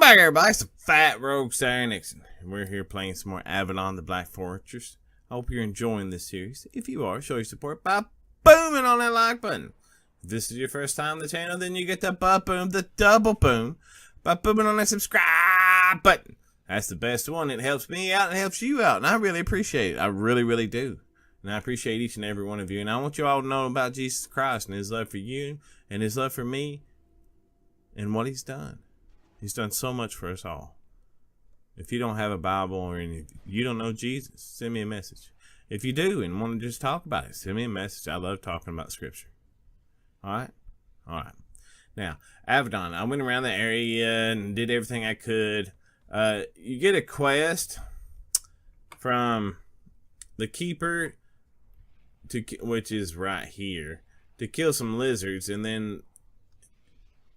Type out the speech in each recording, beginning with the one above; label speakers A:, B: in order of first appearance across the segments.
A: back, everybody. It's the Fat Rogue Sarenixen, and we're here playing some more Avadon, the Black Fortress. I hope you're enjoying this series. If you are, show your support by booming on that like button. If this is your first time on the channel, then you get the boom, the double boom, by booming on that subscribe button. That's the best one. It helps me out and it helps you out, and I really appreciate it. I really, really do. And I appreciate each and every one of you. And I want you all to know about Jesus Christ and His love for you and His love for me and what He's done. He's done so much for us all. If you don't have a Bible or you don't know Jesus, send me a message. If you do and want to just talk about it, send me a message. I love talking about Scripture. Alright? Alright. Now, Avadon, I went around the area and did everything I could. You get a quest from the Keeper, which is right here, to kill some lizards, and then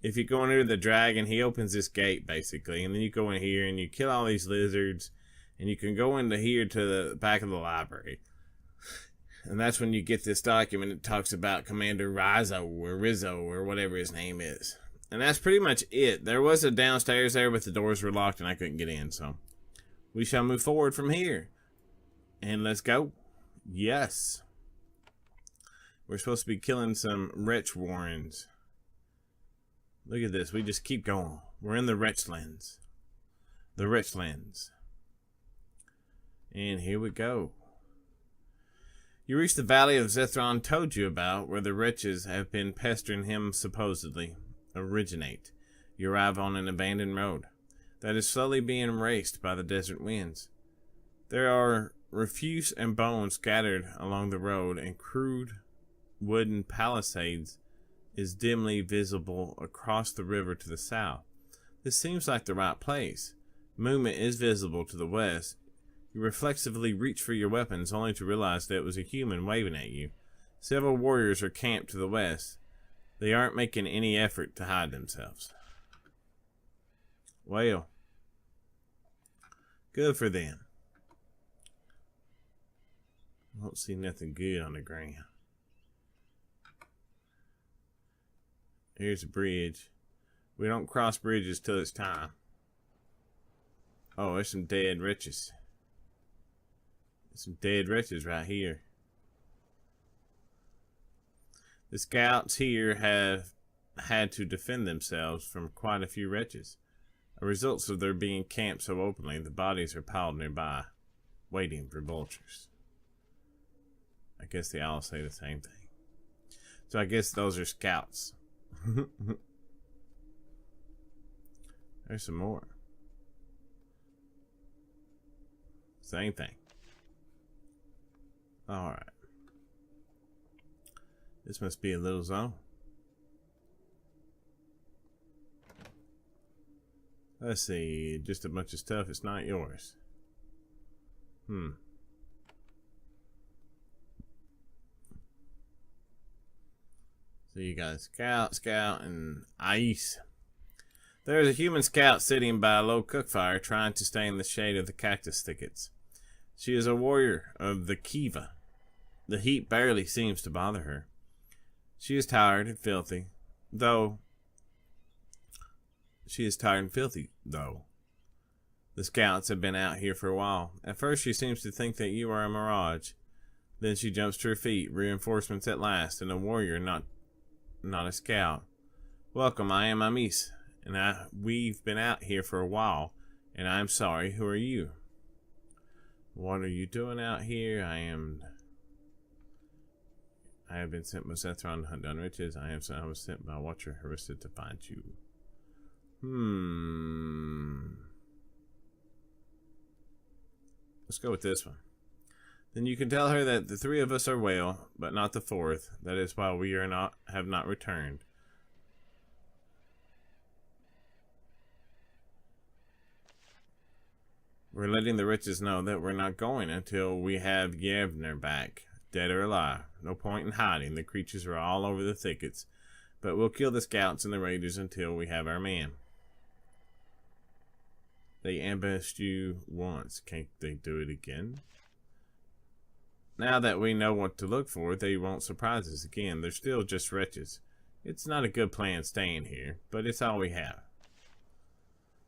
A: if you go under the dragon, he opens this gate, basically. And then you go in here and you kill all these lizards. And you can go into here to the back of the library. And that's when you get this document that talks about Commander Rizzo or whatever his name is. And that's pretty much it. There was a downstairs there, but the doors were locked and I couldn't get in. So we shall move forward from here. And let's go. Yes. We're supposed to be killing some wretch warrens. Look at this. We just keep going. We're in the Wretchlands. The Wretchlands. And here we go. You reach the Valley of Zefron told you about, where the wretches have been pestering him supposedly originate. You arrive on an abandoned road that is slowly being raced by the desert winds. There are refuse and bones scattered along the road, and crude wooden palisades is dimly visible across the river to the south. This seems like the right place. Movement is visible to the west. You reflexively reach for your weapons, only to realize that it was a human waving at you. Several warriors are camped to the west. They aren't making any effort to hide themselves. Well, good for them. I don't see nothing good on the ground. Here's a bridge. We don't cross bridges till it's time. Oh, there's some dead wretches. There's some dead wretches right here. The scouts here have had to defend themselves from quite a few wretches. A result of their being camped so openly, the bodies are piled nearby, waiting for vultures. I guess they all say the same thing. So I guess those are scouts. There's some more. Same thing. Alright. This must be a little zone. Let's see. Just a bunch of stuff. It's not yours. So you got scout, and ice. There is a human scout sitting by a low cook fire, trying to stay in the shade of the cactus thickets. She is a warrior of the Kiva. The heat barely seems to bother her. She is tired and filthy, though. The scouts have been out here for a while. At first she seems to think that you are a mirage. Then she jumps to her feet, reinforcements at last, and a warrior, not a scout. Welcome, I am Amis, and we've been out here for a while, and I am sorry. Who are you? What are you doing out here? I have been sent by Zefron to hunt down wretches. I was sent by Watcher Harissa to find you. Let's go with this one. Then you can tell her that the three of us are well, but not the fourth. That is why we have not returned. We're letting the wretches know that we're not going until we have Yevner back, dead or alive. No point in hiding. The creatures are all over the thickets. But we'll kill the scouts and the raiders until we have our man. They ambushed you once. Can't they do it again? Now that we know what to look for, they won't surprise us again. They're still just wretches. It's not a good plan staying here, but it's all we have.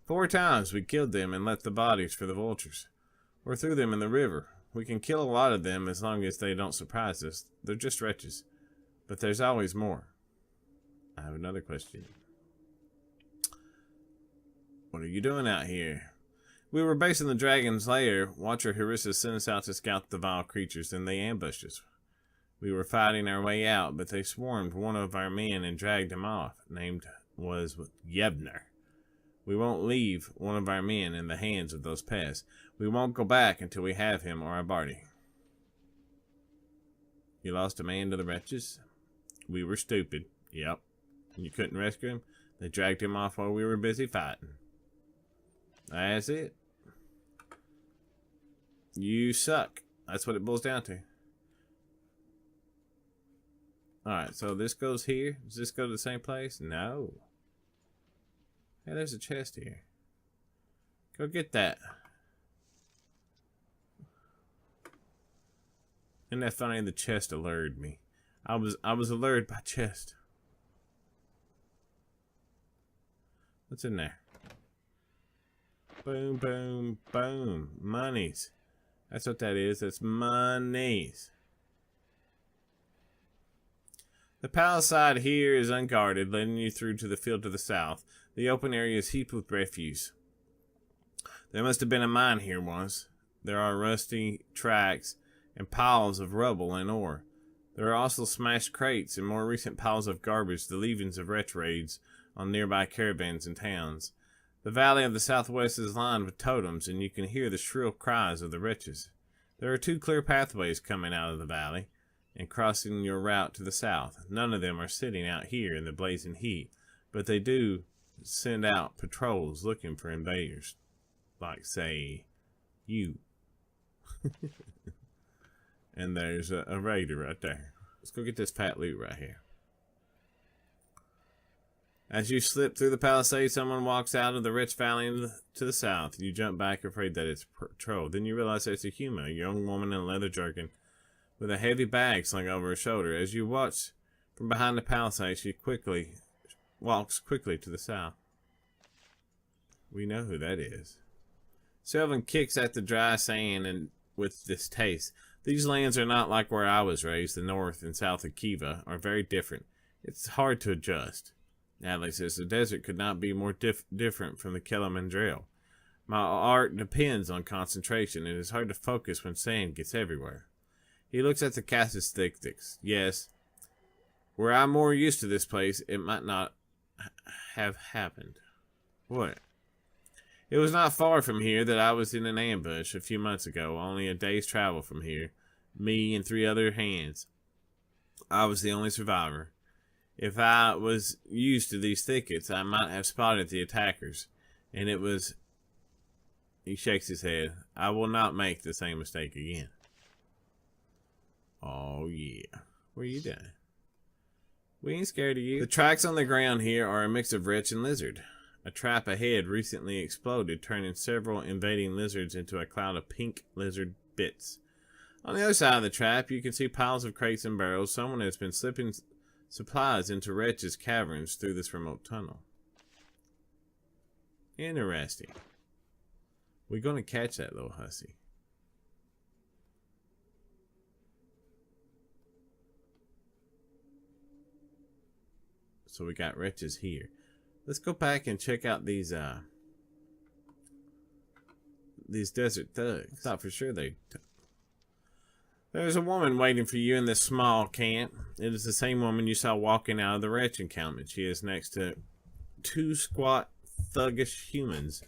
A: 4 times we killed them and left the bodies for the vultures. Or threw them in the river. We can kill a lot of them as long as they don't surprise us. They're just wretches. But there's always more. I have another question. What are you doing out here? We were based in the dragon's lair. Watcher Harissa sent us out to scout the vile creatures, and they ambushed us. We were fighting our way out, but they swarmed one of our men and dragged him off. Named was Yebner. We won't leave one of our men in the hands of those pests. We won't go back until we have him or our party. You lost a man to the wretches? We were stupid. Yep. You couldn't rescue him? They dragged him off while we were busy fighting. That's it. You suck. That's what it boils down to. Alright, so this goes here. Does this go to the same place? No. Hey, there's a chest here. Go get that. Isn't that funny? The chest allured me. I was allured by chest. What's in there? Boom, boom, boom. Monies. That's what that is. That's monies. The palisade here is unguarded, letting you through to the field to the south. The open area is heaped with refuse. There must have been a mine here once. There are rusty tracks and piles of rubble and ore. There are also smashed crates and more recent piles of garbage, the leavings of wretch raids on nearby caravans and towns. The valley of the southwest is lined with totems, and you can hear the shrill cries of the wretches. There are 2 clear pathways coming out of the valley and crossing your route to the south. None of them are sitting out here in the blazing heat, but they do send out patrols looking for invaders. Like, say, you. And there's a raider right there. Let's go get this fat loot right here. As you slip through the palisade, someone walks out of the rich valley to the south. You jump back, afraid that it's a patrol. Then you realize it's a human, a young woman in a leather jerkin with a heavy bag slung over her shoulder. As you watch from behind the palisade, she walks quickly to the south. We know who that is. Sylvan kicks at the dry sand and with distaste. These lands are not like where I was raised. The north and south of Kiva are very different. It's hard to adjust. Natalie says the desert could not be more different from the Kelimandrel. My art depends on concentration. It is hard to focus when sand gets everywhere. He looks at the cactus. Yes, were I more used to this place, it might not have happened. What? It was not far from here that I was in an ambush a few months ago, only a day's travel from here. Me and 3 other hands. I was the only survivor. If I was used to these thickets, I might have spotted the attackers. And it was... He shakes his head. I will not make the same mistake again. Oh, yeah. What are you doing? We ain't scared of you. The tracks on the ground here are a mix of wretch and lizard. A trap ahead recently exploded, turning several invading lizards into a cloud of pink lizard bits. On the other side of the trap, you can see piles of crates and barrels. Someone has been slipping supplies into Wretches' caverns through this remote tunnel. Interesting. We're going to catch that little hussy. So we got Wretches here. Let's go back and check out these desert thugs. I thought for sure they'd... There's a woman waiting for you in this small camp. It is the same woman you saw walking out of the wretch encampment. She is next to 2 squat, thuggish humans,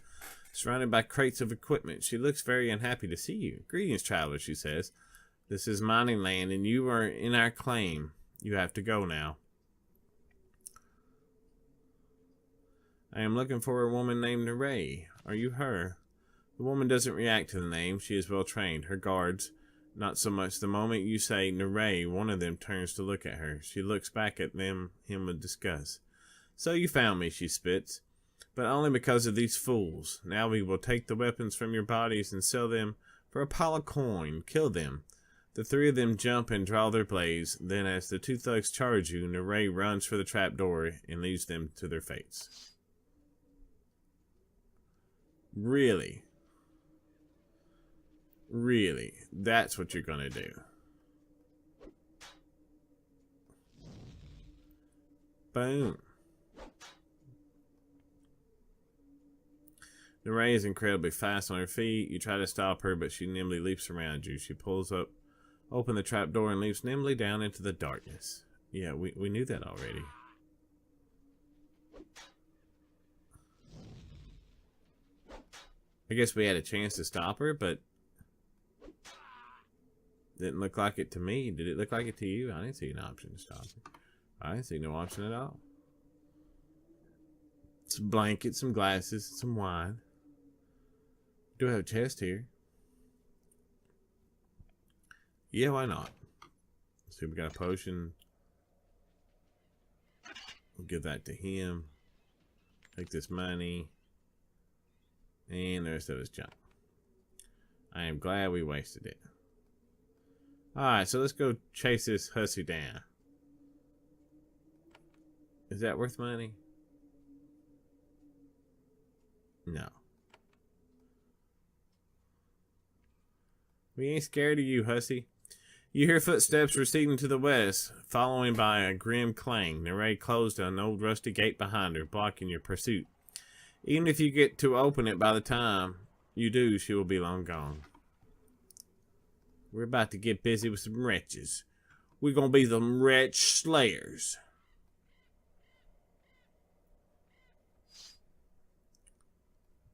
A: surrounded by crates of equipment. She looks very unhappy to see you. Greetings, traveler, she says. This is mining land, and you are in our claim. You have to go now. I am looking for a woman named Ray. Are you her? The woman doesn't react to the name. She is well trained. Her guards... Not so much. The moment you say Neray, one of them turns to look at her. She looks back at him with disgust. So you found me, she spits. But only because of these fools. Now we will take the weapons from your bodies and sell them for a pile of coin. Kill them. The 3 of them jump and draw their blades. Then as the 2 thugs charge you, Neray runs for the trapdoor and leaves them to their fates. Really? Really? That's what you're gonna do? Boom. Naray is incredibly fast on her feet. You try to stop her, but she nimbly leaps around you. She pulls open the trapdoor and leaps nimbly down into the darkness. Yeah, we knew that already. I guess we had a chance to stop her, but didn't look like it to me. Did it look like it to you? I didn't see an option to stop her. I didn't see no option at all. Some blankets, some glasses, some wine. Do have a chest here. Yeah, why not? Let's see, we got a potion. We'll give that to him. Take this money. And the rest of his junk. I am glad we wasted it. Alright, so let's go chase this hussy down. Is that worth money? No. We ain't scared of you, hussy. You hear footsteps receding to the west, following by a grim clang. Naray closed an old rusty gate behind her, blocking your pursuit. Even if you get to open it by the time you do, she will be long gone. We're about to get busy with some wretches. We're gonna be the wretch slayers.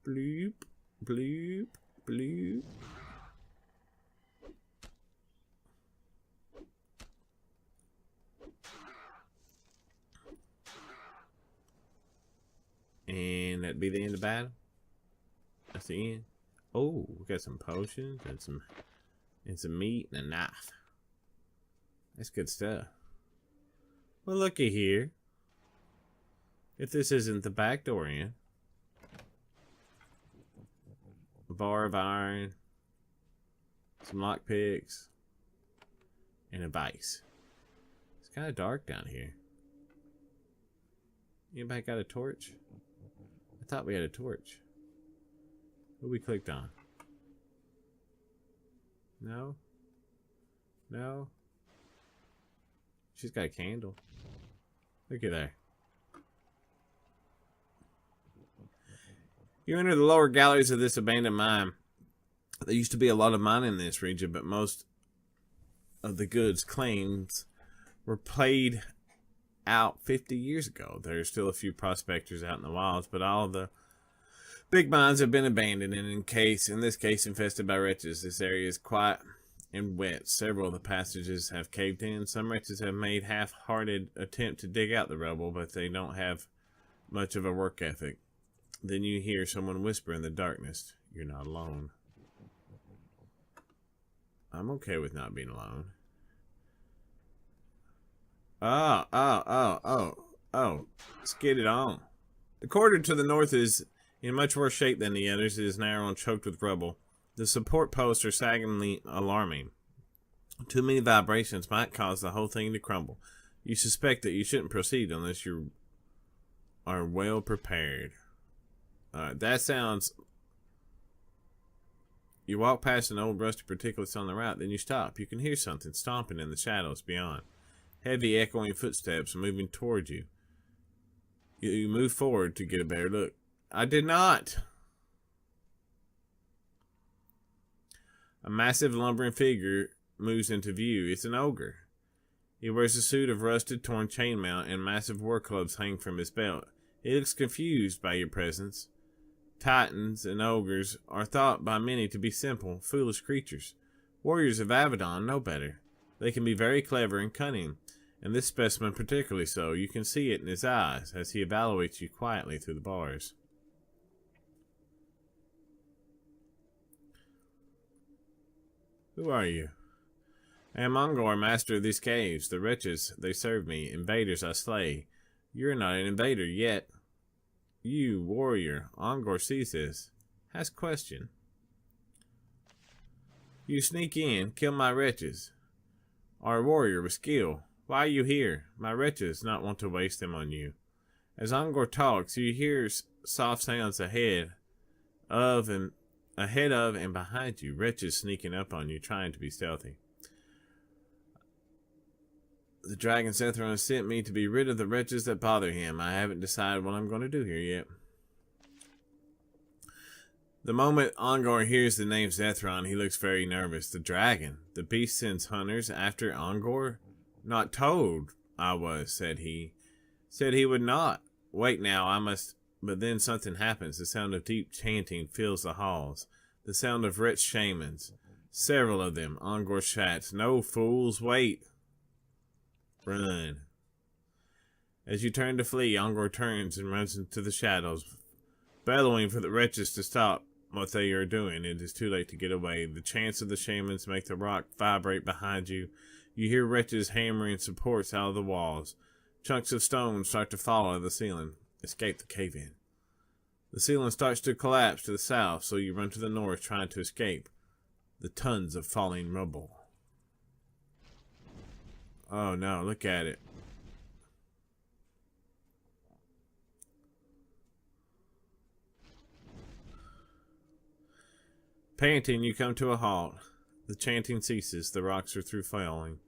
A: Bloop, bloop, bloop. And that'd be the end of the battle. That's the end. Oh, we got some potions and some meat and a knife. That's good stuff. Well, looky here. If this isn't the back door in. A bar of iron. Some lockpicks. And a vice. It's kind of dark down here. Anybody got a torch? I thought we had a torch. What we clicked on? No? No? She's got a candle. Look at there. You enter the lower galleries of this abandoned mine. There used to be a lot of mining in this region, but most of the goods claims were played out 50 years ago. There's still a few prospectors out in the wilds, but all of the big mines have been abandoned and in this case infested by wretches. This area is quiet and wet. Several of the passages have caved in. Some wretches have made half-hearted attempt to dig out the rubble, but they don't have much of a work ethic. Then you hear someone whisper in the darkness, "You're not alone." I'm okay with not being alone. Oh. Let's get it on. The corridor to the north is in much worse shape than the others. It is narrow and choked with rubble. The support posts are saggingly alarming. Too many vibrations might cause the whole thing to crumble. You suspect that you shouldn't proceed unless you are well prepared. Alright, that sounds... You walk past an old rusty particulates on the right, then you stop. You can hear something stomping in the shadows beyond. Heavy echoing footsteps moving towards you. You move forward to get a better look. I did not. A massive lumbering figure moves into view. It's an ogre. He wears a suit of rusted, torn chainmail and massive war clubs hang from his belt. He looks confused by your presence. Titans and ogres are thought by many to be simple, foolish creatures. Warriors of Avadon know better. They can be very clever and cunning, and this specimen particularly so. You can see it in his eyes as he evaluates you quietly through the bars. Who are you? I am Ongor, master of these caves. The wretches, they serve me. Invaders I slay. You're not an invader yet. You, warrior. Ongor sees this. Has question. You sneak in, kill my wretches. Are a warrior with skill. Why are you here? My wretches not want to waste them on you. As Ongor talks, you hear soft sounds ahead ahead of and behind you. Wretches sneaking up on you, trying to be stealthy. The dragon Zefron sent me to be rid of the wretches that bother him. I haven't decided what I'm going to do here yet. The moment Ogre hears the name Zefron, he looks very nervous. The dragon, the beast sends hunters after Ogre? Not told I was, said he. Said he would not. Wait now, I must... But then something happens. The sound of deep chanting fills the halls. The sound of rich shamans. Several of them. Ogre shouts, "No, fools, wait. Run." As you turn to flee, Ogre turns and runs into the shadows, bellowing for the wretches to stop what they are doing. It is too late to get away. The chants of the shamans make the rock vibrate behind you. You hear wretches hammering supports out of the walls. Chunks of stone start to fall out of the ceiling. Escape the cave-in. The ceiling starts to collapse to the south, so you run to the north trying to escape the tons of falling rubble. Oh no, look at it. Panting, you come to a halt. The chanting ceases. The rocks are through falling.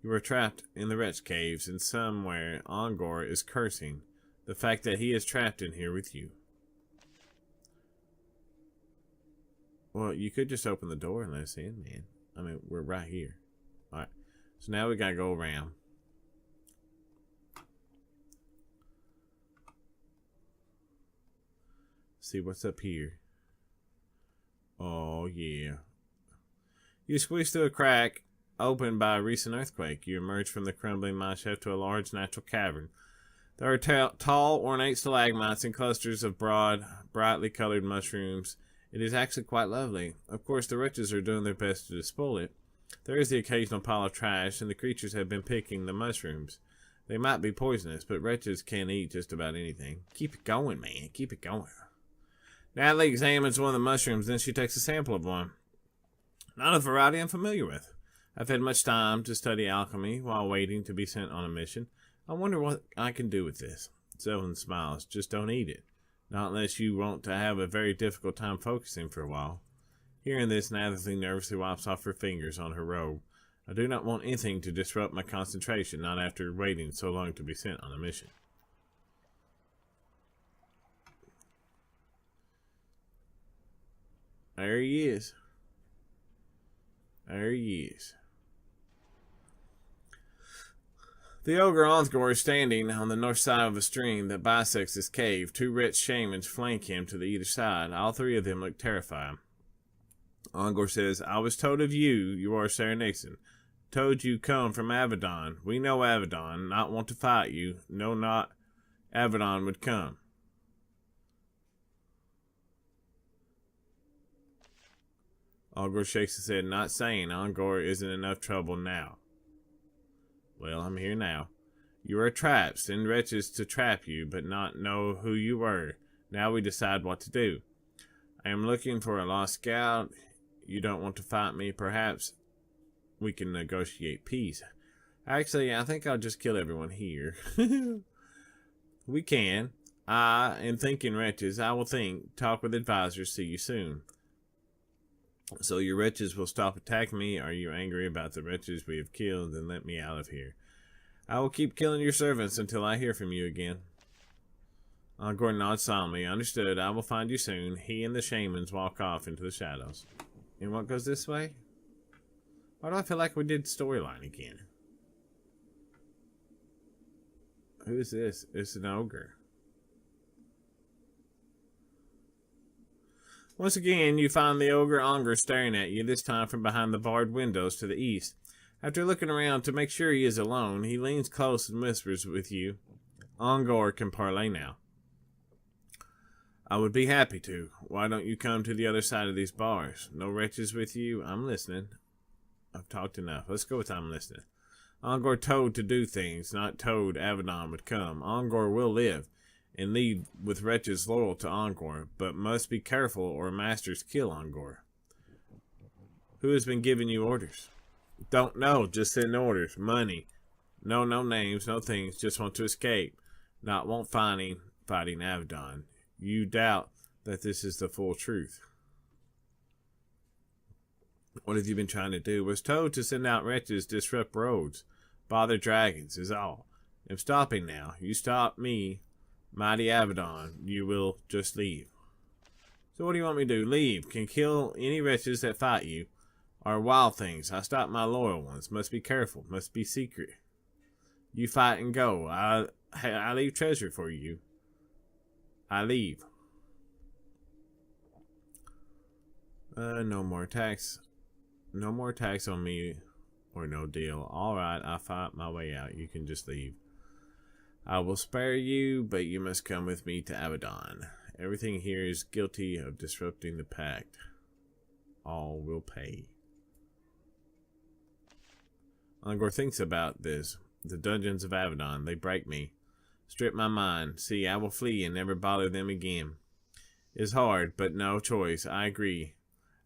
A: You are trapped in the wretch caves, and somewhere Ogre is cursing the fact that he is trapped in here with you. Well, you could just open the door and let us in, man. I mean, we're right here. Alright, so now we gotta go around. See what's up here. Oh, yeah. You squeeze through a crack opened by a recent earthquake. You emerge from the crumbling mine shaft to a large natural cavern. There are tall, ornate stalagmites and clusters of broad, brightly colored mushrooms. It is actually quite lovely. Of course, the wretches are doing their best to spoil it. There is the occasional pile of trash, and the creatures have been picking the mushrooms. They might be poisonous, but wretches can eat just about anything. Keep it going, man. Keep it going. Natalie examines one of the mushrooms, then she takes a sample of one. Not a variety I'm familiar with. I've had much time to study alchemy while waiting to be sent on a mission. I wonder what I can do with this. Sylvan smiles. Just don't eat it. Not unless you want to have a very difficult time focusing for a while. Hearing this, Natalie nervously wipes off her fingers on her robe. I do not want anything to disrupt my concentration, not after waiting so long to be sent on a mission. There he is. There he is. The Ogre Andra is standing on the north side of a stream that bisects this cave. Two rich shamans flank him to the either side. All three of them look terrified. Ogre says, I was told of you, you are Sarenixen. Told you come from Avadon. We know Avadon, not want to fight you. No, not Avadon would come. Ogre shakes his head, not saying Ogre isn't enough trouble now. Well, I'm here now. You are trapped, send wretches to trap you, but not know who you were. Now we decide what to do. I am looking for a lost scout. You don't want to fight me, perhaps we can negotiate peace. Actually, I think I'll just kill everyone here. We can. I am thinking wretches. I will think. Talk with advisors. See you soon. So your wretches will stop attacking me? Are you angry about the wretches we have killed? Then let me out of here. I will keep killing your servants until I hear from you again. Ogre nods solemnly. Understood. I will find you soon. He and the shamans walk off into the shadows. And what goes this way? Why do I feel like we did storyline again? Who is this? It's an ogre. Once again, you find the Ogre Andra staring at you, this time from behind the barred windows to the east. After looking around to make sure he is alone, he leans close and whispers with you. Ogre can parlay now. I would be happy to. Why don't you come to the other side of these bars? No wretches with you? I'm listening. I've talked enough. Let's go with I'm listening. Ogre told to do things, not told Avadon would come. Ogre will live and lead with wretches loyal to Ogre, but must be careful or masters kill Ogre. Who has been giving you orders? Don't know, just send orders. Money. No names, no things, just want to escape. Not want fighting Avadon. You doubt that this is the full truth. What have you been trying to do? Was told to send out wretches, disrupt roads, bother dragons, is all. I'm stopping now. You stop me, mighty Avadon, you will just leave. So what do you want me to do? Leave. Can kill any wretches that fight you, or wild things. I stop my loyal ones. Must be careful. Must be secret. You fight and go. I leave treasure for you. I leave. No more attacks. No more attacks on me, or no deal. Alright, I fight my way out. You can just leave. I will spare you, but you must come with me to Avadon. Everything here is guilty of disrupting the pact. All will pay. Ogre thinks about this. The dungeons of Avadon, they break me. Strip my mind. See, I will flee and never bother them again. It's hard, but no choice. I agree.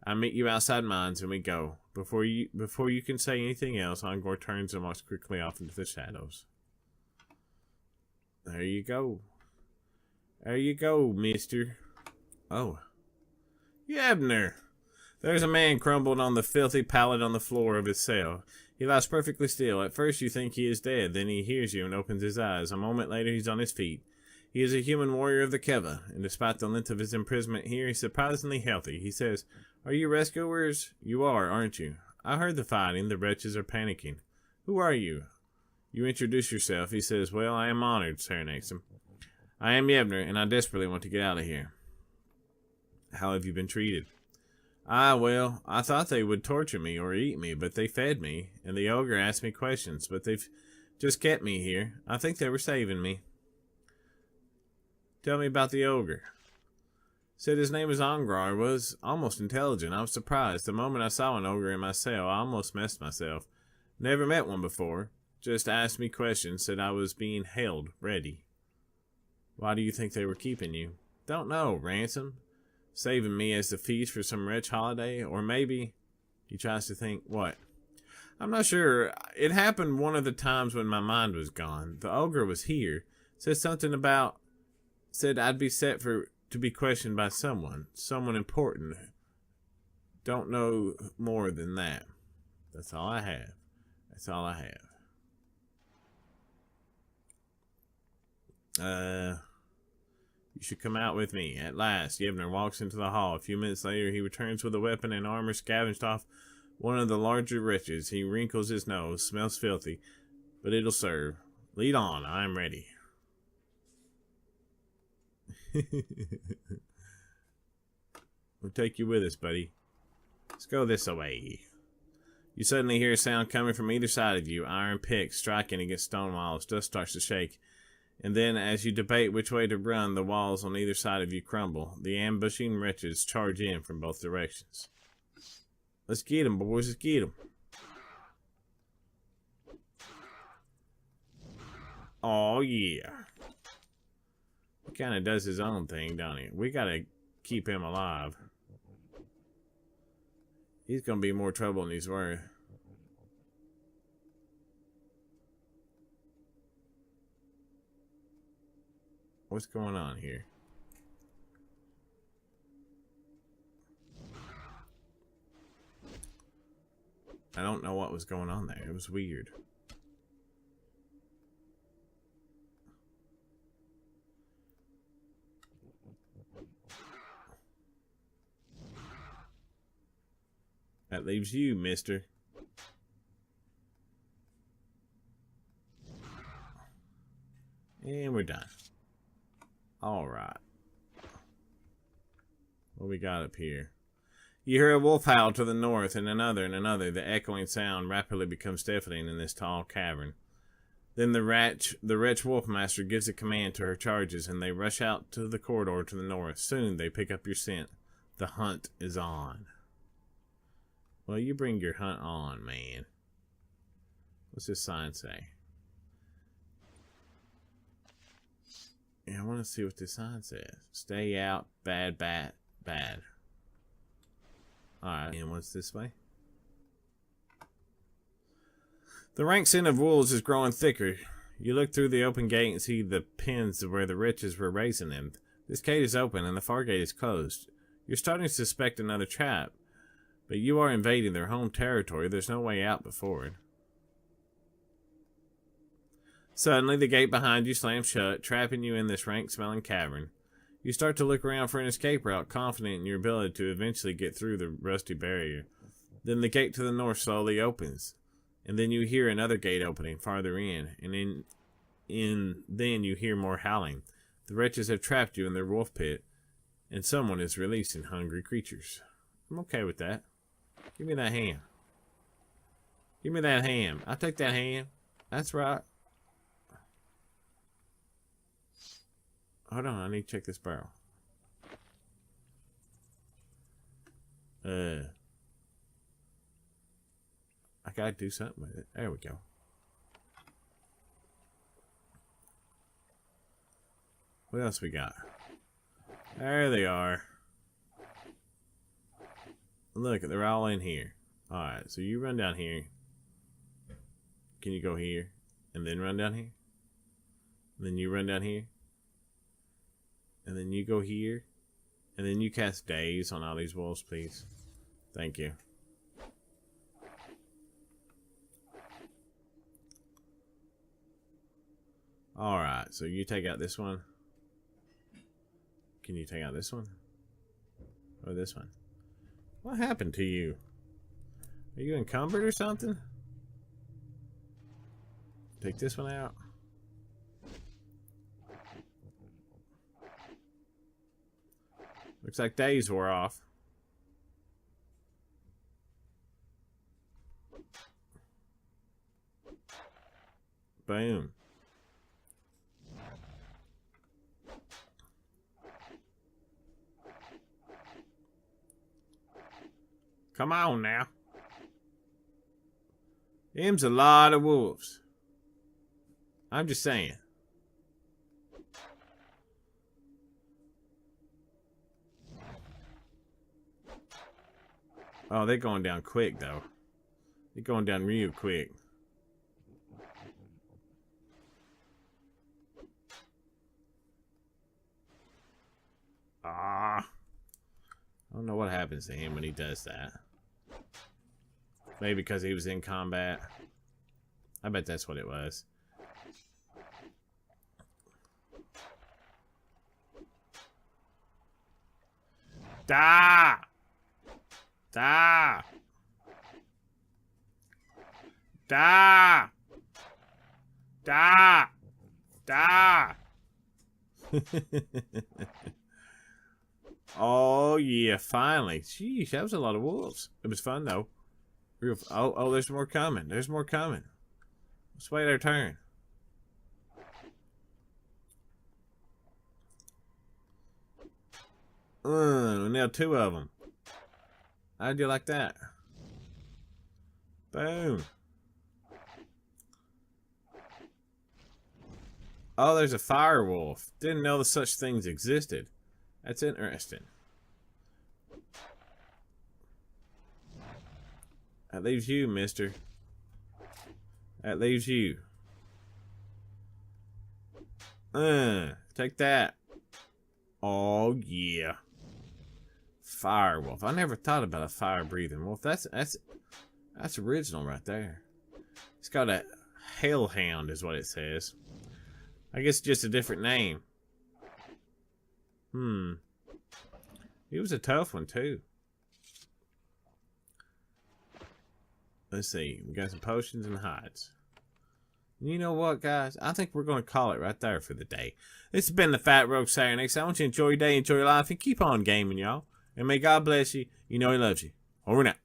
A: I meet you outside mines and we go. Before you can say anything else, Ogre turns and walks quickly off into the shadows. There you go. There you go, mister. Oh. Yebner! There's a man crumbled on the filthy pallet on the floor of his cell. He lies perfectly still. At first you think he is dead, then he hears you and opens his eyes. A moment later he's on his feet. He is a human warrior of the Keva, and despite the length of his imprisonment here, he's surprisingly healthy. He says, "Are you rescuers? You are, aren't you? I heard the fighting. The wretches are panicking. Who are you?" You introduce yourself. He says, "Well, I am honored, Sarenixen. I am Yebner, and I desperately want to get out of here." "How have you been treated?" Well, I thought they would torture me or eat me, but they fed me, and the ogre asked me questions, but they've just kept me here. I think they were saving me." "Tell me about the ogre." Said his name was Angrar, was almost intelligent. I was surprised. The moment I saw an ogre in my cell, I almost messed myself. Never met one before. Just asked me questions, said I was being held, ready. "Why do you think they were keeping you?" "Don't know. Ransom? Saving me as the feast for some wretch holiday? Or maybe..." He tries to think, what? "I'm not sure. It happened one of the times when my mind was gone. The ogre was here. Said something about... Said I'd be set to be questioned by someone important. Don't know more than that. That's all I have. That's all I have. You should come out with me." At last, Yebner walks into the hall. A few minutes later, he returns with a weapon and armor scavenged off one of the larger wretches. He wrinkles his nose, smells filthy, but it'll serve. "Lead on, I am ready." "We'll take you with us, buddy. Let's go this way." You suddenly hear a sound coming from either side of you. Iron picks striking against stone walls. Dust starts to shake. And then, as you debate which way to run, the walls on either side of you crumble. The ambushing wretches charge in from both directions. "Let's get 'em, boys. Let's get 'em." Oh yeah. He kind of does his own thing, don't he? We gotta keep him alive. He's gonna be more trouble than he's worth. What's going on here? I don't know what was going on there. It was weird. That leaves you, mister. And we're done. Alright. What we got up here? You hear a wolf howl to the north, and another, and another. The echoing sound rapidly becomes deafening in this tall cavern. Then the wretch wolfmaster gives a command to her charges, and they rush out to the corridor to the north. Soon they pick up your scent. The hunt is on. Well, you bring your hunt on, man. What's this sign say? Yeah, I want to see what this sign says. Stay out, bad, bad, bad. Alright, and what's this way? The rank scent of wolves is growing thicker. You look through the open gate and see the pens where the wretches were raising them. This gate is open and the far gate is closed. You're starting to suspect another trap, but you are invading their home territory. There's no way out but forward. Suddenly, the gate behind you slams shut, trapping you in this rank-smelling cavern. You start to look around for an escape route, confident in your ability to eventually get through the rusty barrier. Then the gate to the north slowly opens, and then you hear another gate opening farther in, and then you hear more howling. The wretches have trapped you in their wolf pit, and someone is releasing hungry creatures. I'm okay with that. Give me that ham. Give me that ham. I'll take that ham. That's right. Hold on, I need to check this barrel. I gotta do something with it. There we go. What else we got? There they are. Look, they're all in here. Alright, so you run down here. Can you go here? And then run down here? And then you run down here? And then you go here. And then you cast Daze on all these wolves, please. Thank you. Alright, so you take out this one. Can you take out this one? Or this one? What happened to you? Are you encumbered or something? Take this one out. Looks like days wore off. Boom. Come on now. Them's a lot of wolves. I'm just saying. Oh, they're going down quick, though. They're going down real quick. Ah. I don't know what happens to him when he does that. Maybe because he was in combat. I bet that's what it was. Da! Da! Da! Da! Da! Oh yeah, finally. Sheesh, that was a lot of wolves. It was fun though. Oh, there's more coming. There's more coming. Let's wait our turn. Now two of them. How'd you like that? Boom. Oh, there's a fire wolf. Didn't know that such things existed. That's interesting. That leaves you, mister. That leaves you. Take that. Oh, yeah. Fire wolf. I never thought about a fire-breathing wolf. That's original right there. It's got a hellhound is what it says. I guess just a different name. He was a tough one, too. Let's see. We got some potions and hides. You know what, guys? I think we're going to call it right there for the day. This has been the Fat Rogue Sarenixen. I want you to enjoy your day, enjoy your life, and keep on gaming, y'all. And may God bless you. You know He loves you. Over and out.